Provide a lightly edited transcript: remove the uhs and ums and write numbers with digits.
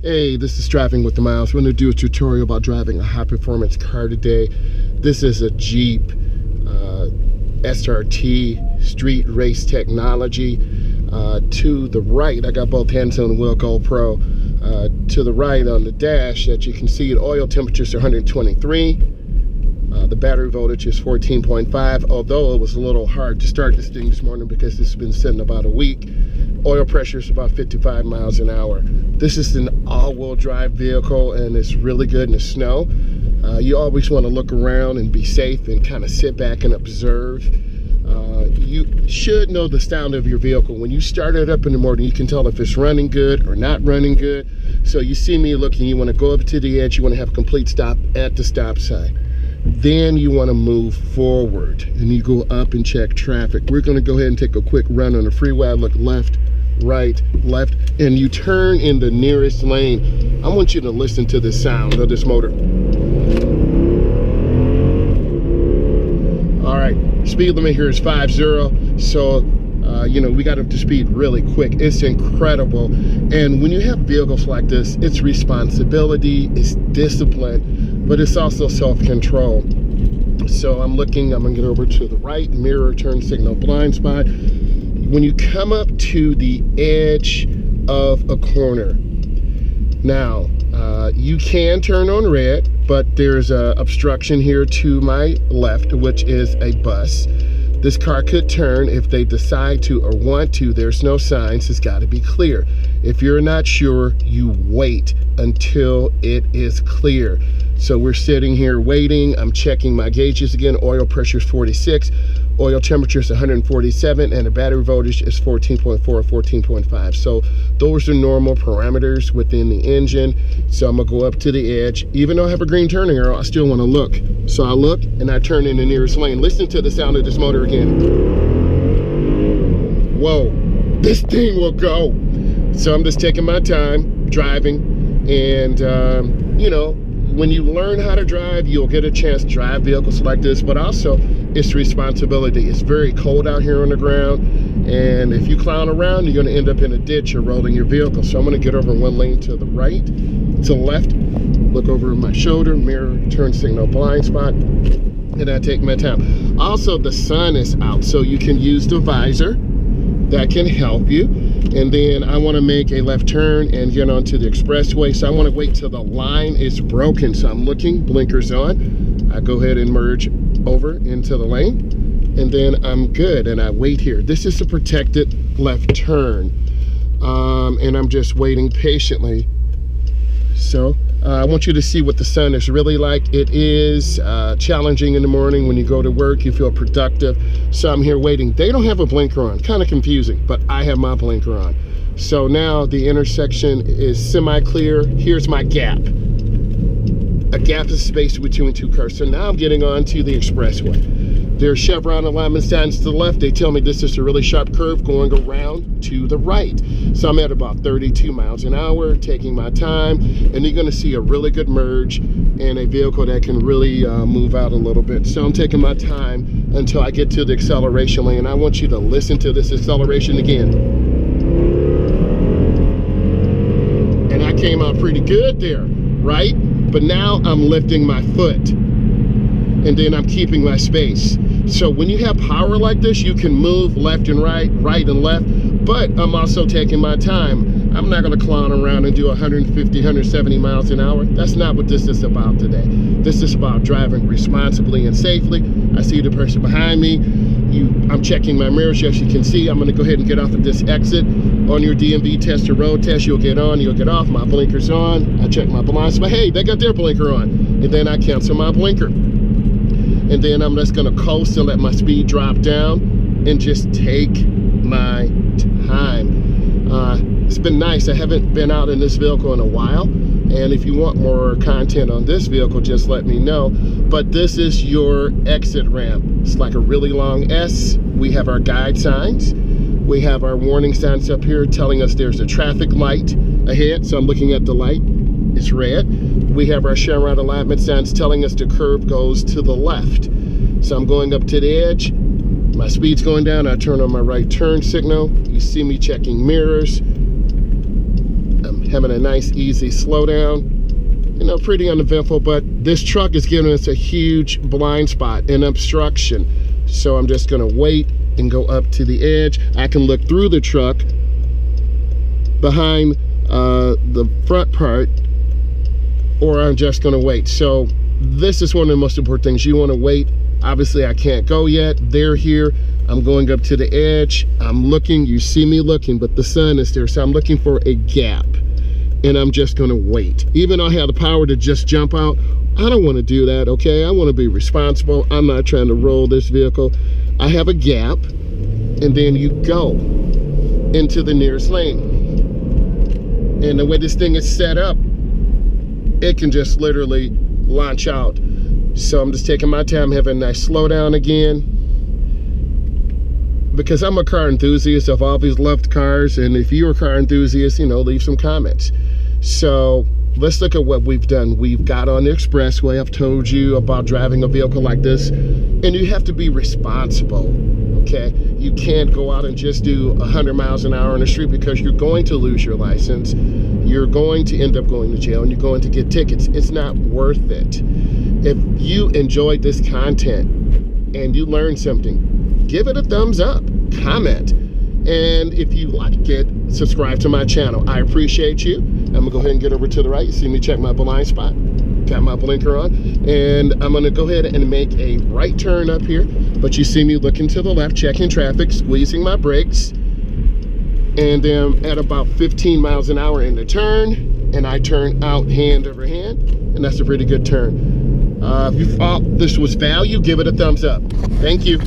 Hey, this is Driving with the Myles. We're going to do a tutorial about driving a high-performance car today. This is a Jeep SRT street race technology. To the right, I got both hands on the wheel, GoPro. To the right on the dash, that you can see, the oil temperature is 123. The battery voltage is 14.5, although it was a little hard to start this thing this morning because this has been sitting about a week. Oil pressure is about 55 miles an hour. This is an all-wheel drive vehicle and it's really good in the snow. You always want to look around and be safe and kind of sit back and observe. You should know the sound of your vehicle. When you start it up in the morning, you can tell if it's running good or not running good. So you see me looking, you want to go up to the edge, you want to have a complete stop at the stop sign. Then you want to move forward and you go up and check traffic. We're going to go ahead and take a quick run on the freeway. I look left, right, left, and you turn in the nearest lane. I want you to listen to the sound of this motor. All right, speed limit here is 50, so you know, we got up to speed really quick. It's incredible. And when you have vehicles like this, it's responsibility, it's discipline, but it's also self-control. So I'm gonna get over to the right, mirror, turn signal, blind spot. When you come up to the edge of a corner, now you can turn on red, but there's a obstruction here to my left, which is a bus. This car could turn if they decide to or want to. There's no signs. It's got to be clear. If you're not sure, you wait until it is clear. So we're sitting here waiting. I'm checking my gauges again. Oil pressure is 46. Oil temperature is 147, and the battery voltage is 14.4 or 14.5. So those are normal parameters within the engine. So I'm gonna go up to the edge. Even though I have a green turning arrow, I still wanna look. So I look and I turn in the nearest lane. Listen to the sound of this motor again. Whoa, this thing will go. So I'm just taking my time driving, and you know, when you learn how to drive, you'll get a chance to drive vehicles like this, but also it's responsibility. It's very cold out here on the ground, and if you clown around, you're gonna end up in a ditch or rolling your vehicle. So I'm gonna get over one lane to the right, to the left, look over my shoulder, mirror, turn signal, blind spot, and I take my time. Also, the sun is out, so you can use the visor. That can help you. And then I want to make a left turn and get onto the expressway. So I want to wait till the line is broken. So I'm looking, blinkers on. I go ahead and merge over into the lane, and then I'm good, and I wait here. This is a protected left turn, and I'm just waiting patiently. So I want you to see what the sun is really like. It is challenging in the morning. When you go to work, you feel productive. So I'm here waiting. They don't have a blinker on, kind of confusing, but I have my blinker on. So now the intersection is semi-clear. Here's my gap. A gap is space between two cars. So now I'm getting onto the expressway. There's Chevron alignment signs to the left. They tell me this is a really sharp curve going around to the right. So I'm at about 32 miles an hour, taking my time, and you're gonna see a really good merge and a vehicle that can really move out a little bit. So I'm taking my time until I get to the acceleration lane. I want you to listen to this acceleration again. And I came out pretty good there, right? But now I'm lifting my foot, and then I'm keeping my space. So when you have power like this, you can move left and right, right and left, but I'm also taking my time. I'm not gonna clown around and do 150, 170 miles an hour. That's not what this is about today. This is about driving responsibly and safely. I see the person behind me. I'm checking my mirrors. As you can see, I'm gonna go ahead and get off of this exit. On your DMV test or road test, you'll get on, you'll get off. My blinker's on. I check my blind spot. Hey, they got their blinker on. And then I cancel my blinker. And then I'm just gonna coast and let my speed drop down and just take my time. It's been nice. I haven't been out in this vehicle in a while. And if you want more content on this vehicle, just let me know. But this is your exit ramp. It's like a really long S. We have our guide signs. We have our warning signs up here telling us there's a traffic light ahead. So I'm looking at the light. It's red. We have our Chevron alignment signs telling us the curve goes to the left. So I'm going up to the edge. My speed's going down. I turn on my right turn signal. You see me checking mirrors. I'm having a nice easy slowdown. You know, pretty uneventful, but this truck is giving us a huge blind spot and obstruction. So I'm just gonna wait and go up to the edge. I can look through the truck behind the front part, or I'm just gonna wait. So this is one of the most important things. You wanna wait. Obviously I can't go yet. They're here. I'm going up to the edge. I'm looking, you see me looking, but the sun is there. So I'm looking for a gap, and I'm just gonna wait. Even though I have the power to just jump out, I don't wanna do that, okay? I wanna be responsible. I'm not trying to roll this vehicle. I have a gap, and then you go into the nearest lane. And the way this thing is set up, it can just literally launch out. So I'm just taking my time, having a nice slowdown again. Because I'm a car enthusiast, I've always loved cars, and if you're a car enthusiast, you know, leave some comments. So let's look at what we've done. We've got on the expressway. I've told you about driving a vehicle like this, and you have to be responsible, okay? You can't go out and just do 100 miles an hour on the street, because you're going to lose your license. You're going to end up going to jail, and you're going to get tickets. It's not worth it. If you enjoyed this content and you learned something, give it a thumbs up, comment, and if you like it, subscribe to my channel. I appreciate you. I'm gonna go ahead and get over to the right. You see me check my blind spot, got my blinker on, and I'm gonna go ahead and make a right turn up here, but you see me looking to the left, checking traffic, squeezing my brakes, and then at about 15 miles an hour in the turn, and I turn out hand over hand, and that's a pretty good turn. If you thought this was value, give it a thumbs up. Thank you.